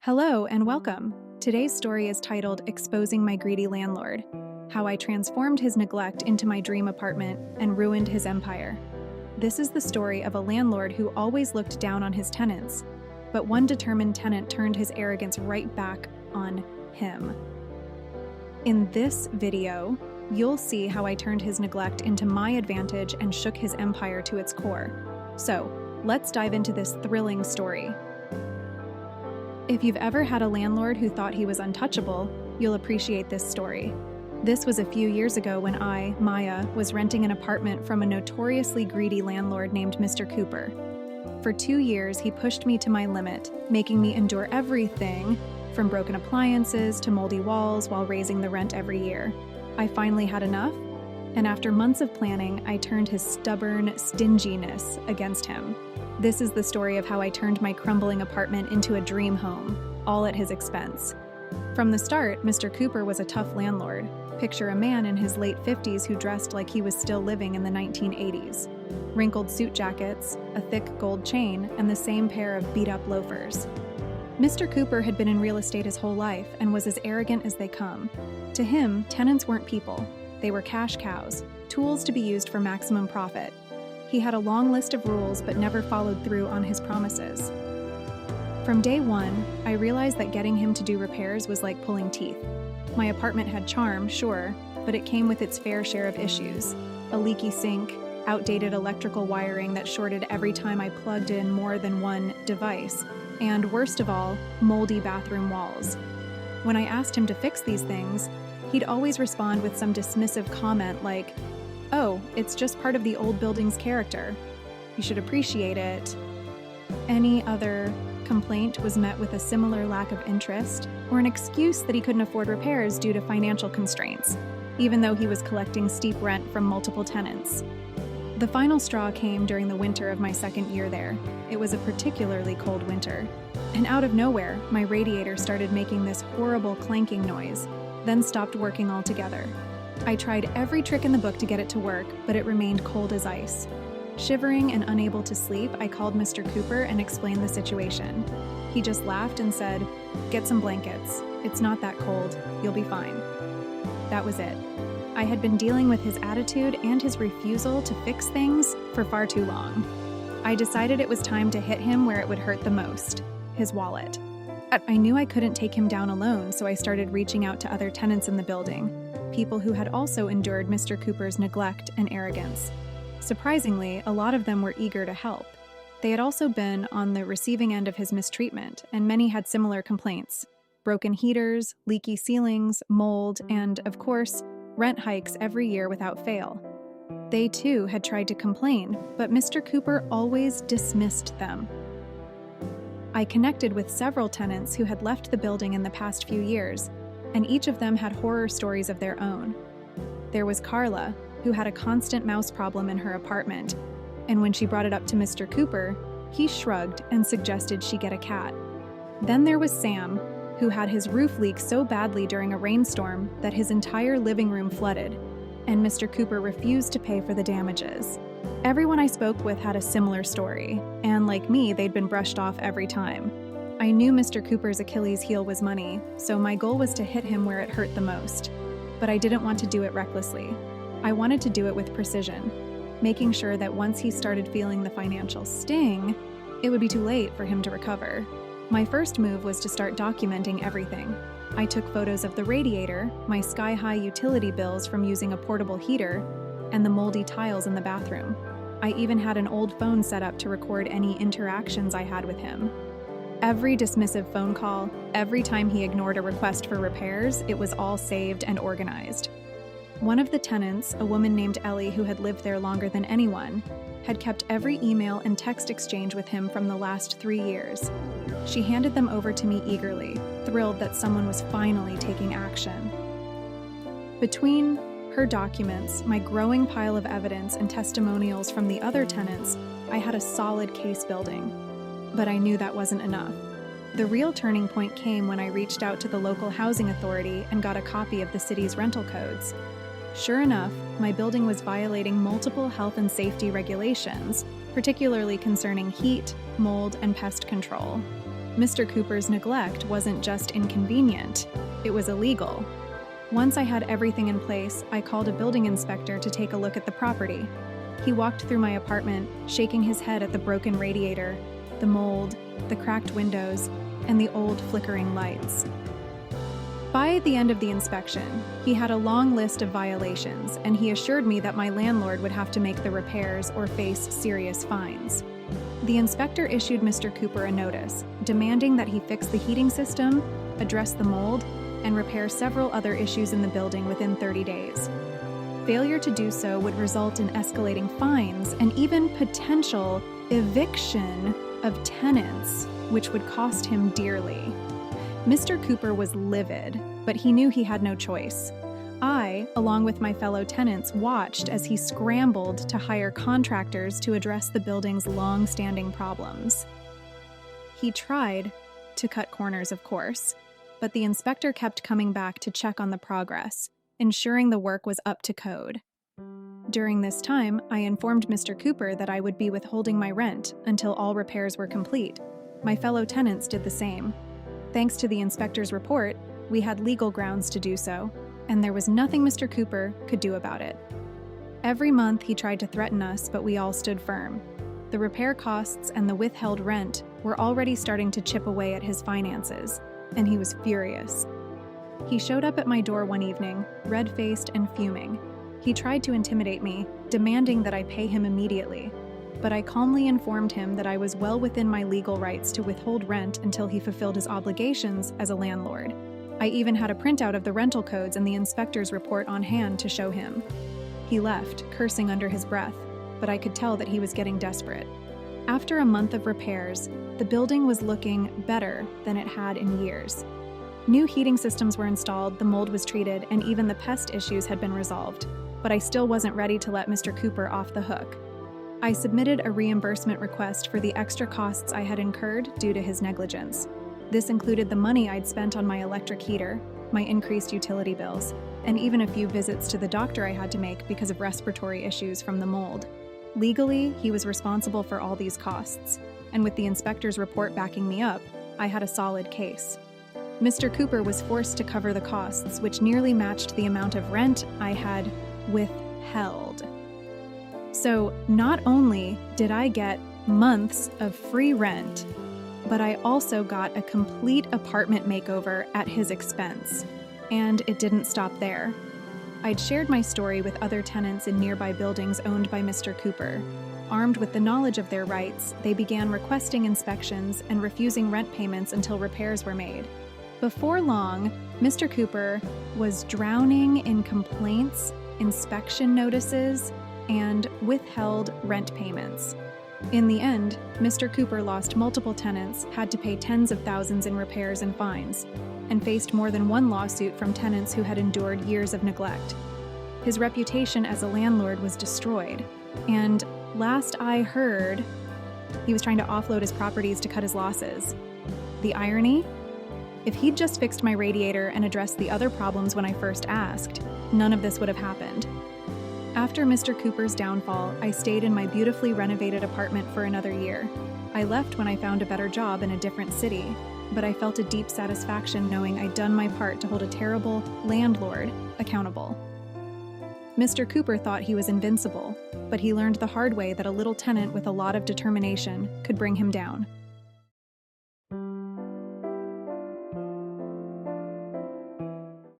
Hello and welcome. Today's story is titled Exposing My Greedy Landlord: How I Transformed His Neglect into My Dream Apartment and Ruined His Empire. This is the story of a landlord who always looked down on his tenants, but one determined tenant turned his arrogance right back on him. In this video, you'll see how I turned his neglect into my advantage and shook his empire to its core. So, let's dive into this thrilling story. If you've ever had a landlord who thought he was untouchable, you'll appreciate this story. This was a few years ago when I, Maya, was renting an apartment from a notoriously greedy landlord named Mr. Cooper. For 2 years, he pushed me to my limit, making me endure everything from broken appliances to moldy walls while raising the rent every year. I finally had enough, and after months of planning, I turned his stubborn stinginess against him. This is the story of how I turned my crumbling apartment into a dream home, all at his expense. From the start, Mr. Cooper was a tough landlord. Picture a man in his late 50s who dressed like he was still living in the 1980s. Wrinkled suit jackets, a thick gold chain, and the same pair of beat-up loafers. Mr. Cooper had been in real estate his whole life and was as arrogant as they come. To him, tenants weren't people. They were cash cows, tools to be used for maximum profit. He had a long list of rules but never followed through on his promises. From day one, I realized that getting him to do repairs was like pulling teeth. My apartment had charm, sure, but it came with its fair share of issues. A leaky sink, outdated electrical wiring that shorted every time I plugged in more than one device, and worst of all, moldy bathroom walls. When I asked him to fix these things, he'd always respond with some dismissive comment like, "Oh, it's just part of the old building's character. You should appreciate it." Any other complaint was met with a similar lack of interest or an excuse that he couldn't afford repairs due to financial constraints, even though he was collecting steep rent from multiple tenants. The final straw came during the winter of my second year there. It was a particularly cold winter. And out of nowhere, my radiator started making this horrible clanking noise, then stopped working altogether. I tried every trick in the book to get it to work, but it remained cold as ice. Shivering and unable to sleep, I called Mr. Cooper and explained the situation. He just laughed and said, "Get some blankets. It's not that cold. You'll be fine." That was it. I had been dealing with his attitude and his refusal to fix things for far too long. I decided it was time to hit him where it would hurt the most: his wallet. I knew I couldn't take him down alone, so I started reaching out to other tenants in the building, people who had also endured Mr. Cooper's neglect and arrogance. Surprisingly, a lot of them were eager to help. They had also been on the receiving end of his mistreatment, and many had similar complaints: broken heaters, leaky ceilings, mold, and, of course, rent hikes every year without fail. They too had tried to complain, but Mr. Cooper always dismissed them. I connected with several tenants who had left the building in the past few years, and each of them had horror stories of their own. There was Carla, who had a constant mouse problem in her apartment, and when she brought it up to Mr. Cooper, he shrugged and suggested she get a cat. Then there was Sam, who had his roof leak so badly during a rainstorm that his entire living room flooded, and Mr. Cooper refused to pay for the damages. Everyone I spoke with had a similar story, and like me, they'd been brushed off every time. I knew Mr. Cooper's Achilles heel was money, so my goal was to hit him where it hurt the most. But I didn't want to do it recklessly. I wanted to do it with precision, making sure that once he started feeling the financial sting, it would be too late for him to recover. My first move was to start documenting everything. I took photos of the radiator, my sky-high utility bills from using a portable heater, and the moldy tiles in the bathroom. I even had an old phone set up to record any interactions I had with him. Every dismissive phone call, every time he ignored a request for repairs, it was all saved and organized. One of the tenants, a woman named Ellie who had lived there longer than anyone, had kept every email and text exchange with him from the last 3 years. She handed them over to me eagerly, thrilled that someone was finally taking action. Between her documents, my growing pile of evidence, and testimonials from the other tenants, I had a solid case building. But I knew that wasn't enough. The real turning point came when I reached out to the local housing authority and got a copy of the city's rental codes. Sure enough, my building was violating multiple health and safety regulations, particularly concerning heat, mold, and pest control. Mr. Cooper's neglect wasn't just inconvenient, it was illegal. Once I had everything in place, I called a building inspector to take a look at the property. He walked through my apartment, shaking his head at the broken radiator, the mold, the cracked windows, and the old flickering lights. By the end of the inspection, he had a long list of violations, and he assured me that my landlord would have to make the repairs or face serious fines. The inspector issued Mr. Cooper a notice, demanding that he fix the heating system, address the mold, and repair several other issues in the building within 30 days. Failure to do so would result in escalating fines and even potential eviction of tenants, which would cost him dearly. Mr. Cooper was livid, but he knew he had no choice. I, along with my fellow tenants, watched as he scrambled to hire contractors to address the building's long-standing problems. He tried to cut corners, of course, but the inspector kept coming back to check on the progress, ensuring the work was up to code. During this time, I informed Mr. Cooper that I would be withholding my rent until all repairs were complete. My fellow tenants did the same. Thanks to the inspector's report, we had legal grounds to do so, and there was nothing Mr. Cooper could do about it. Every month he tried to threaten us, but we all stood firm. The repair costs and the withheld rent were already starting to chip away at his finances, and he was furious. He showed up at my door one evening, red-faced and fuming. He tried to intimidate me, demanding that I pay him immediately, but I calmly informed him that I was well within my legal rights to withhold rent until he fulfilled his obligations as a landlord. I even had a printout of the rental codes and the inspector's report on hand to show him. He left, cursing under his breath, but I could tell that he was getting desperate. After a month of repairs, the building was looking better than it had in years. New heating systems were installed, the mold was treated, and even the pest issues had been resolved, but I still wasn't ready to let Mr. Cooper off the hook. I submitted a reimbursement request for the extra costs I had incurred due to his negligence. This included the money I'd spent on my electric heater, my increased utility bills, and even a few visits to the doctor I had to make because of respiratory issues from the mold. Legally, he was responsible for all these costs, and with the inspector's report backing me up, I had a solid case. Mr. Cooper was forced to cover the costs, which nearly matched the amount of rent I had withheld. So not only did I get months of free rent, but I also got a complete apartment makeover at his expense. And it didn't stop there. I'd shared my story with other tenants in nearby buildings owned by Mr. Cooper. Armed with the knowledge of their rights, they began requesting inspections and refusing rent payments until repairs were made. Before long, Mr. Cooper was drowning in complaints, inspection notices, and withheld rent payments. In the end, Mr. Cooper lost multiple tenants, had to pay tens of thousands in repairs and fines, and faced more than one lawsuit from tenants who had endured years of neglect. His reputation as a landlord was destroyed, and last I heard, he was trying to offload his properties to cut his losses. The irony? If he'd just fixed my radiator and addressed the other problems when I first asked, none of this would have happened. After Mr. Cooper's downfall, I stayed in my beautifully renovated apartment for another year. I left when I found a better job in a different city, but I felt a deep satisfaction knowing I'd done my part to hold a terrible landlord accountable. Mr. Cooper thought he was invincible, but he learned the hard way that a little tenant with a lot of determination could bring him down.